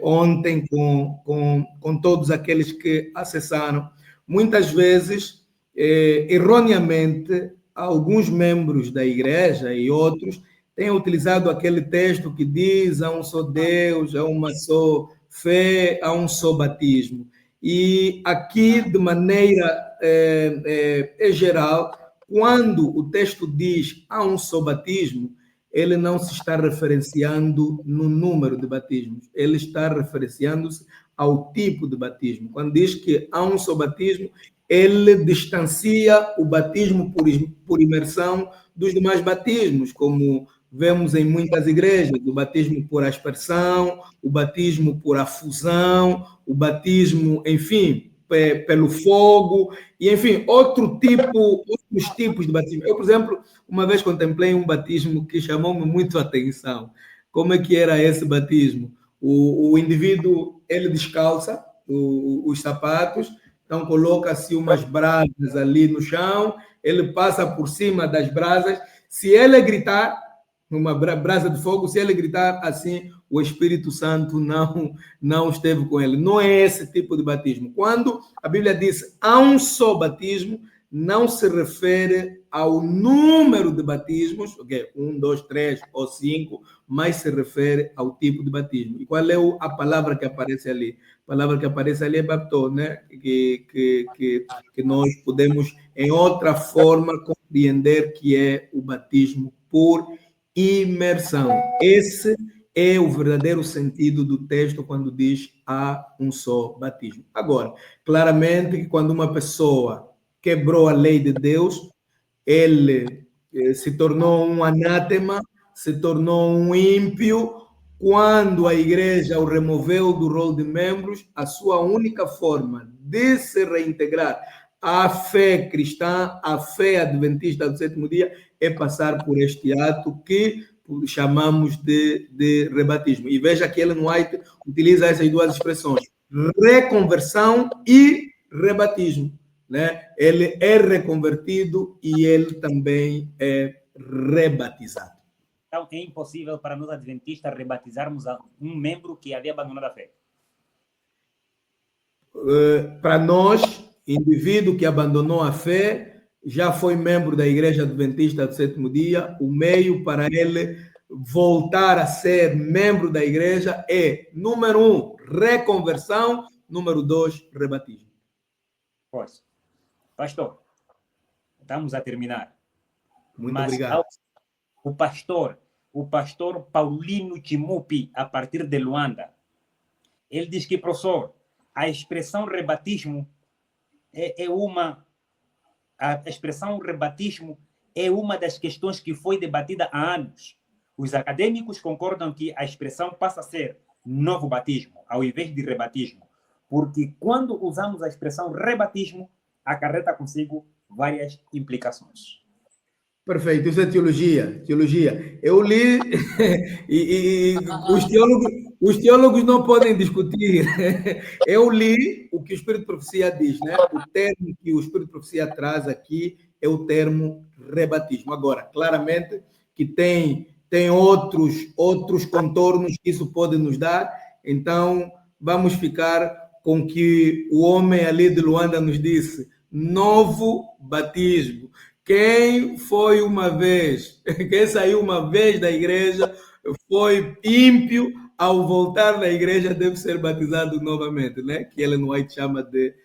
ontem com todos aqueles que acessaram, muitas vezes, erroneamente, alguns membros da igreja e outros têm utilizado aquele texto que diz há um só Deus, há uma só fé, há um só batismo. E aqui, de maneira geral, quando o texto diz há um só batismo, ele não se está referenciando no número de batismos, ele está referenciando-se ao tipo de batismo. Quando diz que há um só batismo, ele distancia o batismo por imersão dos demais batismos, como vemos em muitas igrejas, o batismo por aspersão, o batismo por afusão, o batismo, enfim, pelo fogo, e enfim, outros tipos de batismo. Eu, por exemplo, uma vez contemplei um batismo que chamou-me muito a atenção. Como é que era esse batismo? O indivíduo, ele descalça os sapatos, então coloca-se umas brasas ali no chão, ele passa por cima das brasas. Se ele gritar, uma brasa de fogo, se ele gritar assim, o Espírito Santo não esteve com ele. Não é esse tipo de batismo. Quando a Bíblia diz há um só batismo, não se refere ao número de batismos, okay? 1, 2, 3 ou 5, mas se refere ao tipo de batismo. E qual é a palavra que aparece ali? A palavra que aparece ali é baptô, né? Que nós podemos, em outra forma, compreender que é o batismo por imersão. Esse é o verdadeiro sentido do texto quando diz há um só batismo. Agora, claramente que quando uma pessoa quebrou a lei de Deus, ele se tornou um anátema, se tornou um ímpio. Quando a igreja o removeu do rol de membros, a sua única forma de se reintegrar à fé cristã, à fé adventista do sétimo dia, é passar por este ato que chamamos de rebatismo. E veja que Ellen White utiliza essas duas expressões, reconversão e rebatismo. Né? Ele é reconvertido e ele também é rebatizado. Então, é impossível para nós adventistas rebatizarmos um membro que havia abandonado a fé. Para nós, indivíduo que abandonou a fé, já foi membro da Igreja Adventista do Sétimo Dia, o meio para ele voltar a ser membro da igreja é, número 1, reconversão, número 2, rebatismo. Pois. Pastor, estamos a terminar. Muito obrigado. O pastor Paulino Chimupi, a partir de Luanda, ele diz que, professor, a expressão rebatismo a expressão rebatismo é uma das questões que foi debatida há anos. Os acadêmicos concordam que a expressão passa a ser novo batismo, ao invés de rebatismo, porque quando usamos a expressão rebatismo, acarreta consigo várias implicações. Perfeito, isso é teologia. Eu li e os teólogos não podem discutir. Eu li o que o Espírito de Profecia diz, né? O termo que o Espírito de Profecia traz aqui é o termo rebatismo. Agora, claramente que tem outros contornos que isso pode nos dar, então vamos ficar com que o homem ali de Luanda nos disse, novo batismo. Quem saiu uma vez da igreja, foi ímpio, ao voltar da igreja deve ser batizado novamente, né? Que Ellen White chama de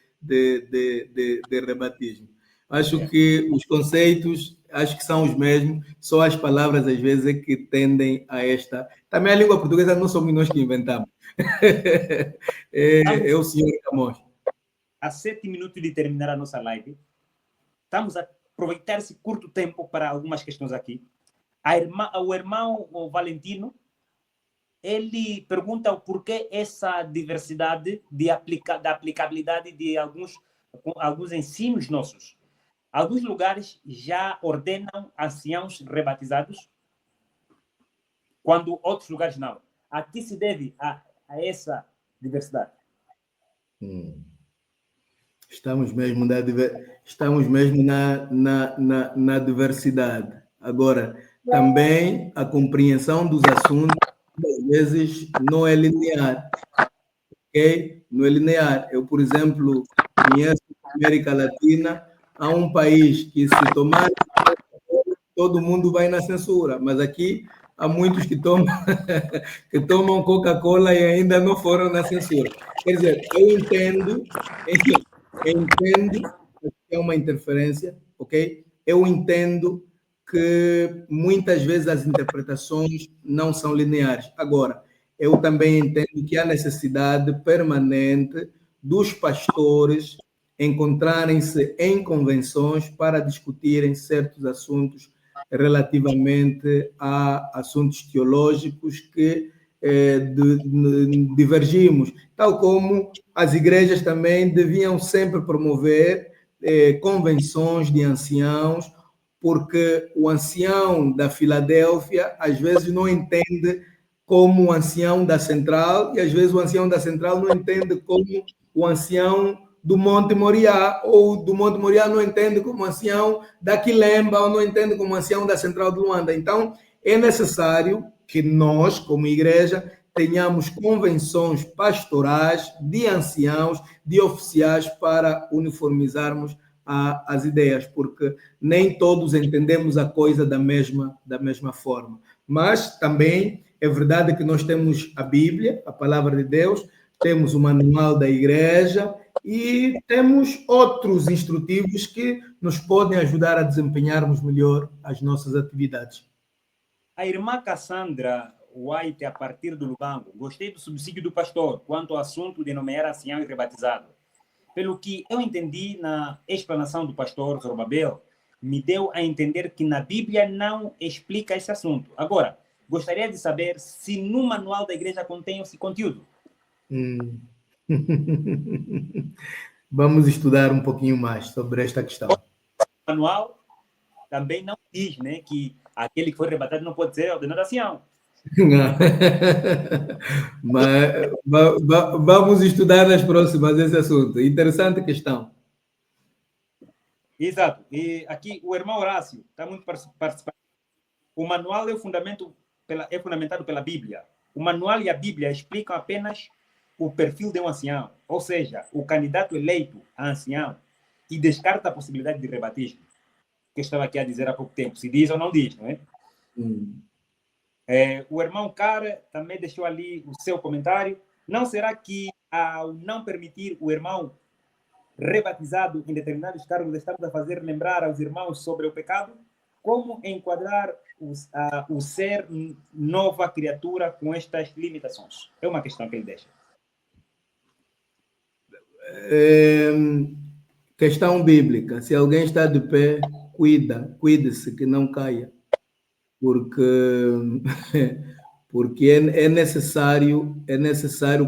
rebatismo. Acho que os conceitos, acho que são os mesmos, só as palavras às vezes é que tendem a esta... Também a língua portuguesa não somos nós que inventamos. É o senhor Camões. A 7 minutos de terminar a nossa live, estamos a aproveitar esse curto tempo para algumas questões aqui. O irmão Valentino, ele pergunta o porquê essa diversidade da aplicabilidade de alguns ensinos nossos. Alguns lugares já ordenam anciãos rebatizados, quando outros lugares não. A que se deve a essa diversidade? Estamos mesmo na diversidade. Agora, também a compreensão dos assuntos, às vezes, não é linear. Okay? Não é linear. Eu, por exemplo, conheço a América Latina, há um país que se tomar, todo mundo vai na censura, mas aqui há muitos que tomam Coca-Cola e ainda não foram na censura. Quer dizer, eu entendo que é uma interferência, ok? Eu entendo que muitas vezes as interpretações não são lineares. Agora, eu também entendo que há necessidade permanente dos pastores encontrarem-se em convenções para discutirem certos assuntos relativamente a assuntos teológicos que divergimos, tal como as igrejas também deviam sempre promover convenções de anciãos, porque o ancião da Filadélfia às vezes não entende como o ancião da Central, e às vezes o ancião da Central não entende como o ancião do Monte Moriá, ou do Monte Moriá não entende como o ancião da Quilemba, ou não entende como o ancião da Central de Luanda. Então, é necessário que nós, como igreja, tenhamos convenções pastorais de anciãos, de oficiais, para uniformizarmos as ideias, porque nem todos entendemos a coisa da mesma forma. Mas também é verdade que nós temos a Bíblia, a palavra de Deus, temos o manual da igreja e temos outros instrutivos que nos podem ajudar a desempenharmos melhor as nossas atividades. A irmã Cassandra White, a partir do Lubango, gostei do subsídio do pastor quanto ao assunto de nomear ancião e rebatizado. Pelo que eu entendi na explanação do pastor Zorobabel, me deu a entender que na Bíblia não explica esse assunto. Agora, gostaria de saber se no manual da igreja contém esse conteúdo. Vamos estudar um pouquinho mais sobre esta questão. O manual também não diz, né, que aquele que foi rebatizado não pode ser ordenado ancião. Mas vamos estudar nas próximas esse assunto. Interessante questão. Exato. E aqui o irmão Horácio está muito participando. O manual é fundamentado pela Bíblia. O manual e a Bíblia explicam apenas o perfil de um ancião, ou seja, o candidato eleito a ancião, e descarta a possibilidade de rebatismo, que eu estava aqui a dizer há pouco tempo, se diz ou não diz, não é? O irmão Cara também deixou ali o seu comentário. Não será que, ao não permitir o irmão rebatizado em determinados cargos, estamos a fazer lembrar aos irmãos sobre o pecado? Como enquadrar o ser nova criatura com estas limitações? É uma questão que ele deixa. Questão bíblica. Se alguém está de pé, cuide-se que não caia. Porque é necessário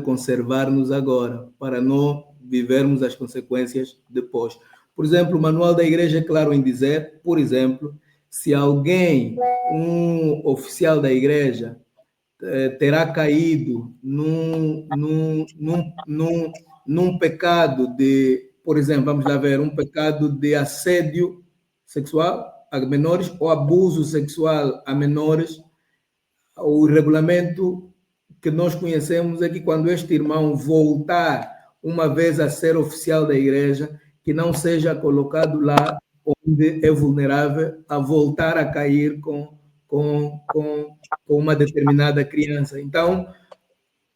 conservar-nos agora, para não vivermos as consequências depois. Por exemplo, o manual da igreja é claro em dizer, por exemplo, se alguém, um oficial da igreja, terá caído num pecado de, por exemplo, vamos lá ver, um pecado de assédio sexual a menores ou abuso sexual a menores, o regulamento que nós conhecemos é que quando este irmão voltar uma vez a ser oficial da igreja, que não seja colocado lá onde é vulnerável a voltar a cair com uma determinada criança. Então,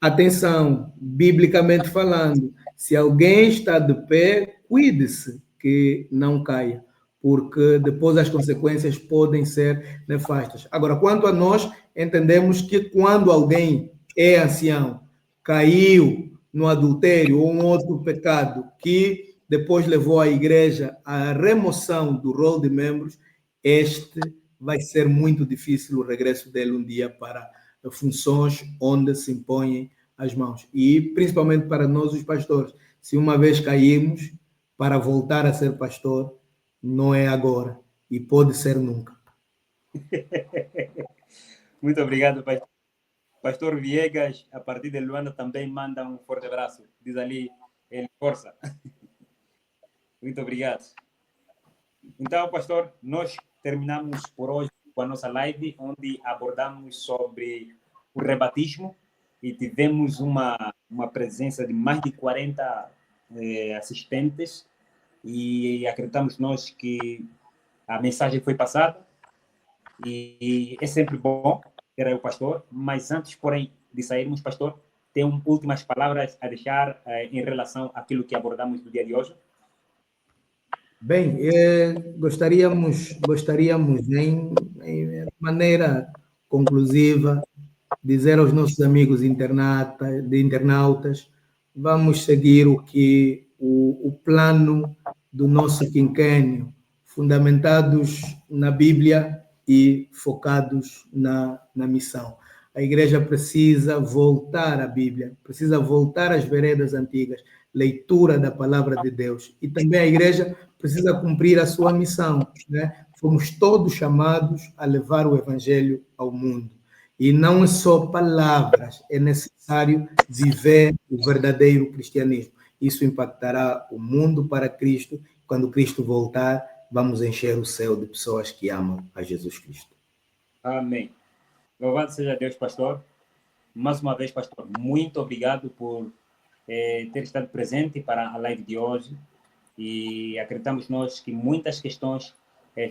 atenção, biblicamente falando, se alguém está de pé, cuide-se que não caia, porque depois as consequências podem ser nefastas. Agora, quanto a nós, entendemos que quando alguém é ancião, caiu no adultério ou um outro pecado que depois levou a igreja à remoção do rol de membros, vai ser muito difícil o regresso dele um dia para funções onde se impõem as mãos. E principalmente para nós, os pastores, se uma vez caímos, para voltar a ser pastor, não é agora e pode ser nunca. Muito obrigado, pastor. Pastor Viegas, a partir de Luanda, também manda um forte abraço. Diz ali, ele força. Muito obrigado. Então, pastor, nós terminamos por hoje com a nossa live, onde abordamos sobre o rebatismo e tivemos uma presença de mais de 40 assistentes, e acreditamos nós que a mensagem foi passada, e é sempre bom ter o pastor, mas antes, porém, de sairmos, pastor, tem últimas palavras a deixar em relação àquilo que abordamos no dia de hoje? Bem, gostaríamos em maneira conclusiva, dizer aos nossos amigos internautas, vamos seguir o plano do nosso quinquênio, fundamentados na Bíblia e focados na missão. a igreja precisa voltar à Bíblia, precisa voltar às veredas antigas, leitura da palavra de Deus. E também a igreja precisa cumprir a sua missão, né? Fomos todos chamados a levar o evangelho ao mundo. E não é só palavras, é necessário viver o verdadeiro cristianismo. Isso impactará o mundo para Cristo. Quando Cristo voltar, vamos encher o céu de pessoas que amam a Jesus Cristo. Amém. Louvado seja Deus, pastor. Mais uma vez, pastor, muito obrigado por ter estado presente para a live de hoje. E acreditamos nós que muitas questões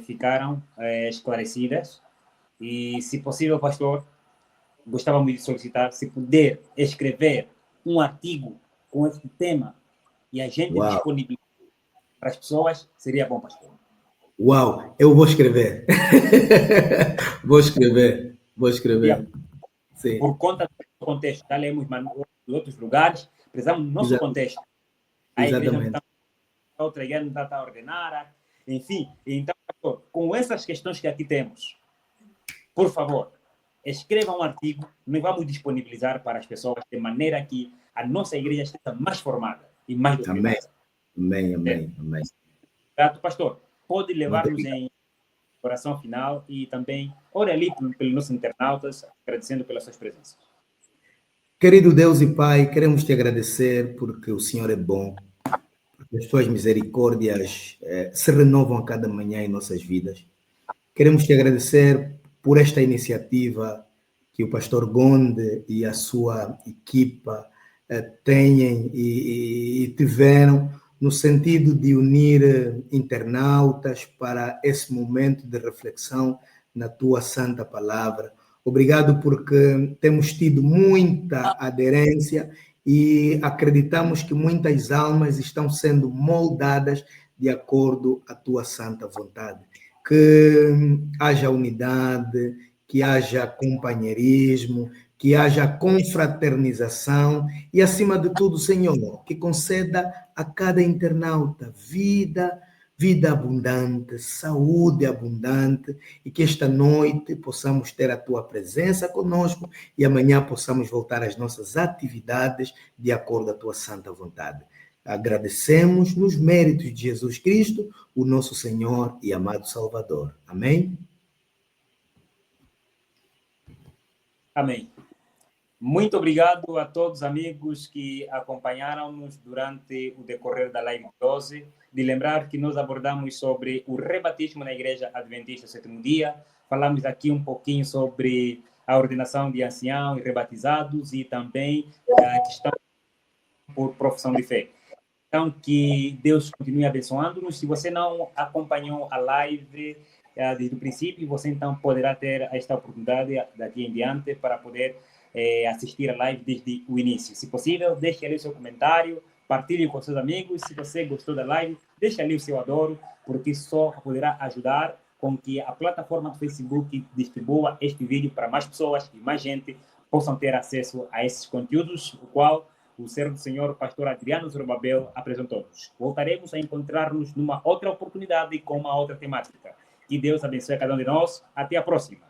ficaram esclarecidas. E, se possível, pastor, gostávamos de solicitar, se puder escrever um artigo com esse tema e a gente disponibilizar para as pessoas, seria bom, pastor. Uau, eu vou escrever. Vou escrever. Sim. Por conta do contexto, já lemos de outros lugares, precisamos do nosso contexto. A igreja não está, outra igreja não está ordenada, enfim. Então, pastor, com essas questões que aqui temos, por favor, escreva um artigo, nós vamos disponibilizar para as pessoas de maneira que a nossa igreja esteja mais formada e mais dominada. Amém. Grato, pastor. Pode levar-nos em oração final e também ore ali pelos nossos internautas, agradecendo pela sua presença. Querido Deus e Pai, queremos te agradecer porque o Senhor é bom, porque as tuas misericórdias se renovam a cada manhã em nossas vidas. Queremos te agradecer por esta iniciativa que o pastor Gonde e a sua equipa têm e tiveram no sentido de unir internautas para esse momento de reflexão na tua santa palavra. Obrigado porque temos tido muita aderência e acreditamos que muitas almas estão sendo moldadas de acordo à tua santa vontade. Que haja unidade, que haja companheirismo, que haja confraternização e, acima de tudo, Senhor, que conceda a cada internauta vida abundante, saúde abundante e que esta noite possamos ter a tua presença conosco e amanhã possamos voltar às nossas atividades de acordo à tua santa vontade. Agradecemos nos méritos de Jesus Cristo, o nosso Senhor e amado Salvador. Amém? Amém. Muito obrigado a todos os amigos que acompanharam-nos durante o decorrer da live 12. De lembrar que nós abordamos sobre o rebatismo na Igreja Adventista do Sétimo Dia. Falamos aqui um pouquinho sobre a ordenação de anciãos e rebatizados e também a questão por profissão de fé. Então, que Deus continue abençoando-nos. Se você não acompanhou a live desde o princípio, você então poderá ter esta oportunidade daqui em diante para poder assistir a live desde o início. Se possível, deixe ali o seu comentário, partilhe com seus amigos. Se você gostou da live, deixe ali o seu adoro, porque só poderá ajudar com que a plataforma do Facebook distribua este vídeo para mais pessoas e mais gente possam ter acesso a esses conteúdos, o qual o servo do Senhor, o pastor Adriano Zorobabel, apresentou-nos. Voltaremos a encontrar-nos numa outra oportunidade com uma outra temática. Que Deus abençoe a cada um de nós. Até a próxima.